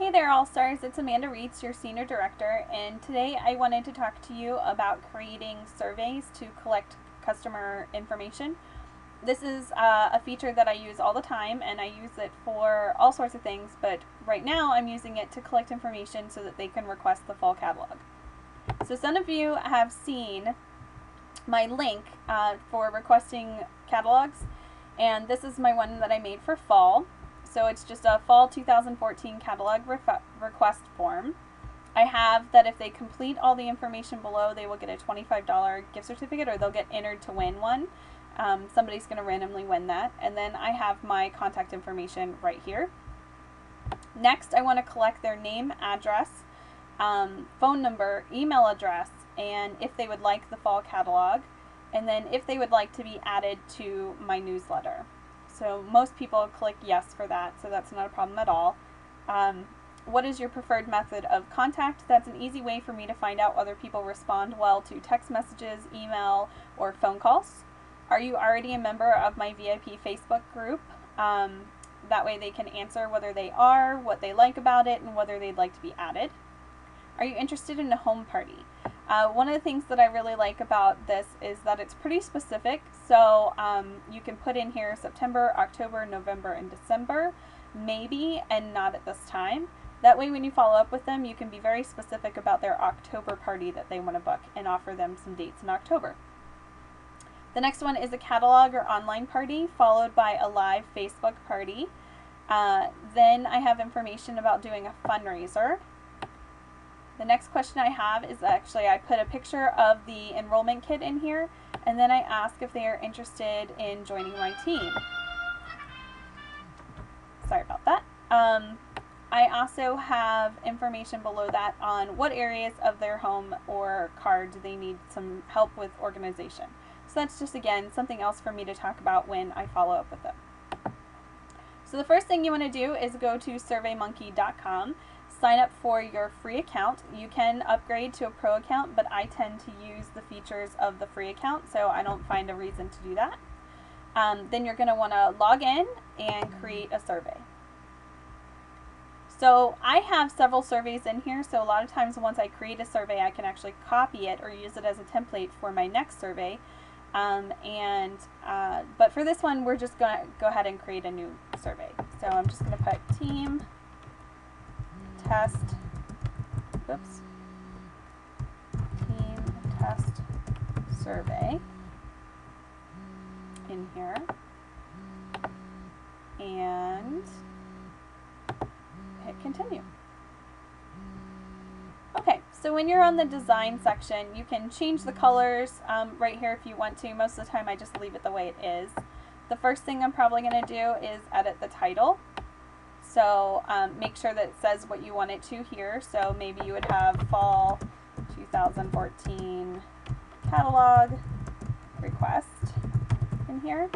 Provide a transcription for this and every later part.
Hey there, All-Stars. It's Amanda Reitz, your Senior Director, and today I wanted to talk to you about creating surveys to collect customer information. This is a feature that I use all the time, and I use it for all sorts of things, but right now I'm using it to collect information so that they can request the fall catalog. So some of you have seen my link for requesting catalogs, and this is my one that I made for fall. So it's just a fall 2014 catalog request form. I have that if they complete all the information below, they will get a $25 gift certificate, or they'll get entered to win one. Somebody's going to randomly win that. And then I have my contact information right here. Next, I want to collect their name, address, phone number, email address, and if they would like the fall catalog, and then if they would like to be added to my newsletter. So most people click yes for that, so that's not a problem at all. What is your preferred method of contact? That's an easy way for me to find out whether people respond well to text messages, email, or phone calls. Are you already a member of my VIP Facebook group? That way they can answer whether they are, what they like about it, and whether they'd like to be added. Are you interested in a home party? One of the things that I really like about this is that it's pretty specific, so you can put in here September, October, November, and December, maybe, and not at this time. That way when you follow up with them, you can be very specific about their October party that they want to book and offer them some dates in October. The next one is a catalog or online party, followed by a live Facebook party. Then I have information about doing a fundraiser. The next question I have is actually I put a picture of the enrollment kit in here, and then I ask if they are interested in joining my team. Sorry about that. I also have information below that on what areas of their home or car do they need some help with organization. So that's just, again, something else for me to talk about when I follow up with them. So the first thing you want to do is go to surveymonkey.com. Sign up for your free account. You can upgrade to a pro account, but I tend to use the features of the free account, so I don't find a reason to do that. Then you're going to want to log in and create a survey. So I have several surveys in here, so a lot of times once I create a survey, I can actually copy it or use it as a template for my next survey. But for this one, we're just going to go ahead and create a new survey. So I'm just going to put team test, team test survey in here, and hit continue. Okay, so when you're on the design section, you can change the colors right here if you want to. Most of the time I just leave it the way it is. The first thing I'm probably going to do is edit the title. So make sure that it says what you want it to here. So maybe you would have Fall 2014 Catalog Request in here.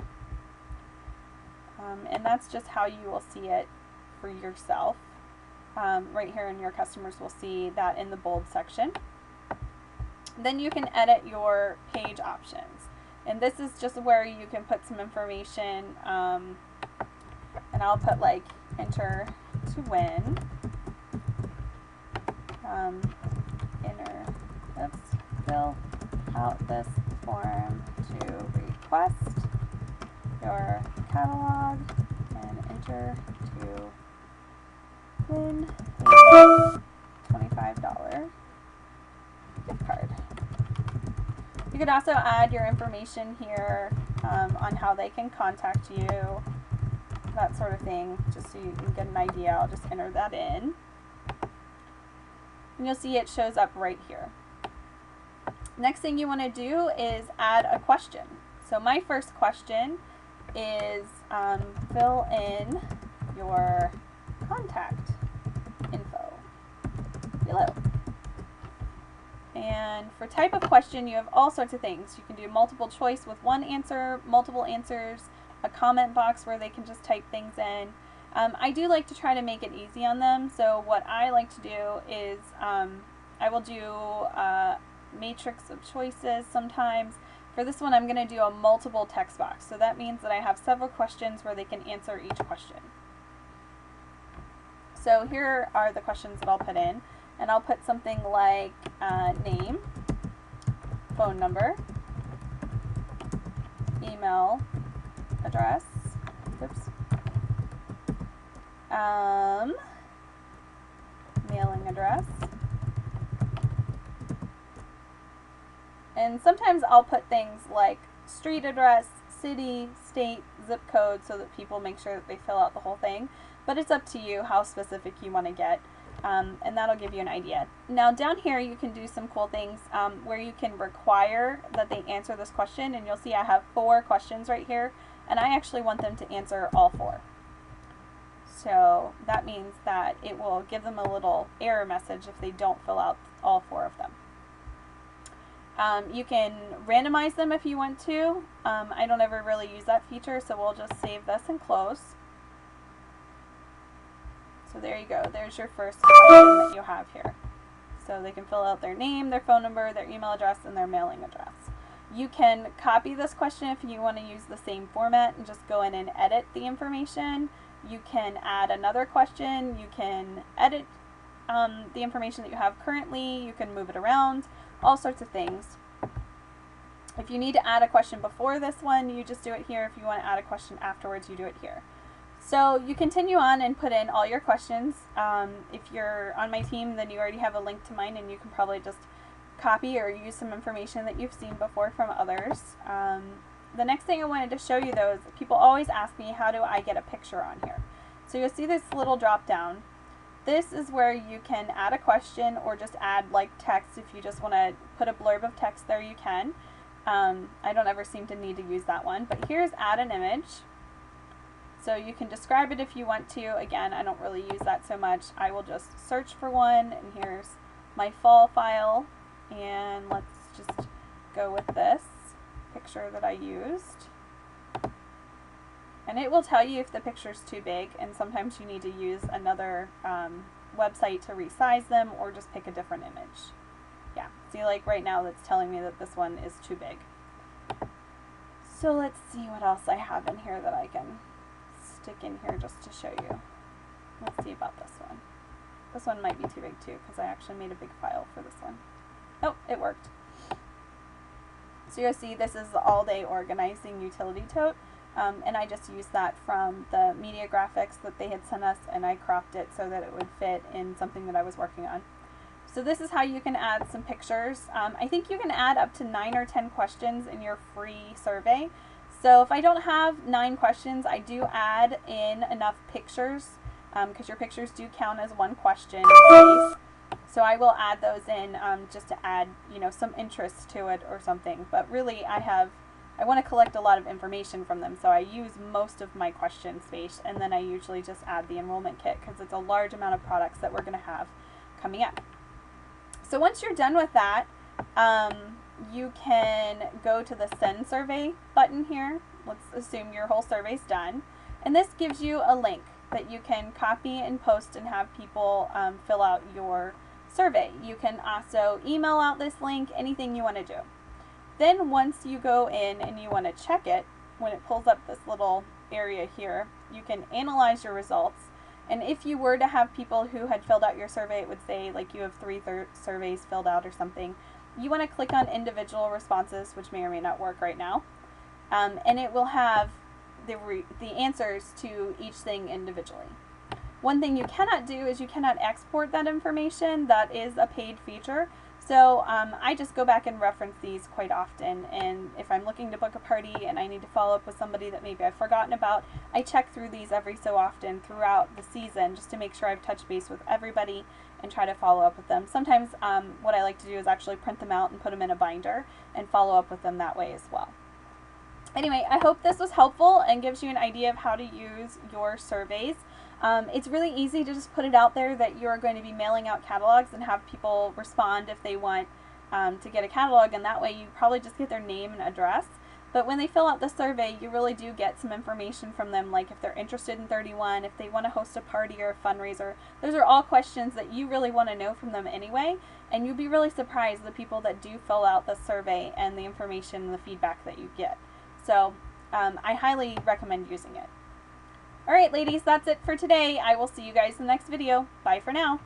And that's just how you will see it for yourself. Right here, and your customers will see that in the bold section. Then you can edit your page options. And this is just where you can put some information, and I'll put like enter to win, fill out this form to request your catalog and enter to win a $25 gift card. You could also add your information here on how they can contact you, that sort of thing, just so you can get an idea. I'll just enter that in. And you'll see it shows up right here. Next thing you want to do is add a question. So my first question is fill in your contact info below. And for type of question, you have all sorts of things. You can do multiple choice with one answer, multiple answers, a comment box where they can just type things in. I do like to try to make it easy on them, so what I like to do is I will do a matrix of choices sometimes. For this one, I'm going to do a multiple text box, so that means that I have several questions where they can answer each question. So here are the questions that I'll put in, and I'll put something like name, phone number, email address, oops, mailing address, and sometimes I'll put things like street address, city, state, zip code, so that people make sure that they fill out the whole thing. But it's up to you how specific you want to get, and that'll give you an idea. Now down here you can do some cool things where you can require that they answer this question, and you'll see I have 4 questions right here, and I actually want them to answer all 4. So that means that it will give them a little error message if they don't fill out all 4 of them. You can randomize them if you want to. I don't ever really use that feature, so we'll just save this and close. So there you go. There's your first question that you have here. So they can fill out their name, their phone number, their email address, and their mailing address. You can copy this question if you want to use the same format and just go in and edit the information. You can add another question. You can edit the information that you have currently. You can move it around. All sorts of things. If you need to add a question before this one, you just do it here. If you want to add a question afterwards, you do it here. So you continue on and put in all your questions. If you're on my team, then you already have a link to mine, and you can probably just copy or use some information that you've seen before from others. The next thing I wanted to show you, though, is that people always ask me, how do I get a picture on here? So you'll see this little drop down. This is where you can add a question or just add like text. If you just want to put a blurb of text there, you can. I don't ever seem to need to use that one, but here's add an image. So you can describe it if you want to. Again, I don't really use that so much. I will just search for one, and here's my fall file, and let's just go with this picture that I used. And it will tell you if the picture's too big, and sometimes you need to use another website to resize them or just pick a different image. Yeah, see, like right now that's telling me that this one is too big. So let's see what else I have in here that I can stick in here just to show you. Let's see about this one. This one might be too big too, because I actually made a big file for this one. Oh, it worked. So you'll see this is the all-day organizing utility tote. And I just used that from the media graphics that they had sent us, and I cropped it so that it would fit in something that I was working on. So this is how you can add some pictures. I think you can add up to 9 or 10 questions in your free survey. So if I don't have 9 questions, I do add in enough pictures, because your pictures do count as one question space. So I will add those in just to add, you know, some interest to it or something. But really, I want to collect a lot of information from them, so I use most of my question space, and then I usually just add the enrollment kit because it's a large amount of products that we're going to have coming up. So once you're done with that, you can go to the Send Survey button here. Let's assume your whole survey's done. And this gives you a link that you can copy and post and have people fill out your survey. You can also email out this link, anything you want to do. Then once you go in and you want to check it, when it pulls up this little area here, you can analyze your results. And if you were to have people who had filled out your survey, it would say like you have 3 surveys filled out or something. You want to click on individual responses, which may or may not work right now. And it will have the answers to each thing individually. One thing you cannot do is you cannot export that information. That is a paid feature. So I just go back and reference these quite often, and if I'm looking to book a party and I need to follow up with somebody that maybe I've forgotten about, I check through these every so often throughout the season just to make sure I've touched base with everybody and try to follow up with them. Sometimes what I like to do is actually print them out and put them in a binder and follow up with them that way as well. Anyway, I hope this was helpful and gives you an idea of how to use your surveys. It's really easy to just put it out there that you're going to be mailing out catalogs and have people respond if they want to get a catalog, and that way you probably just get their name and address. But when they fill out the survey, you really do get some information from them, like if they're interested in 31, if they want to host a party or a fundraiser. Those are all questions that you really want to know from them anyway, and you'll be really surprised the people that do fill out the survey and the information and the feedback that you get. So I highly recommend using it. Alright ladies, that's it for today. I will see you guys in the next video. Bye for now.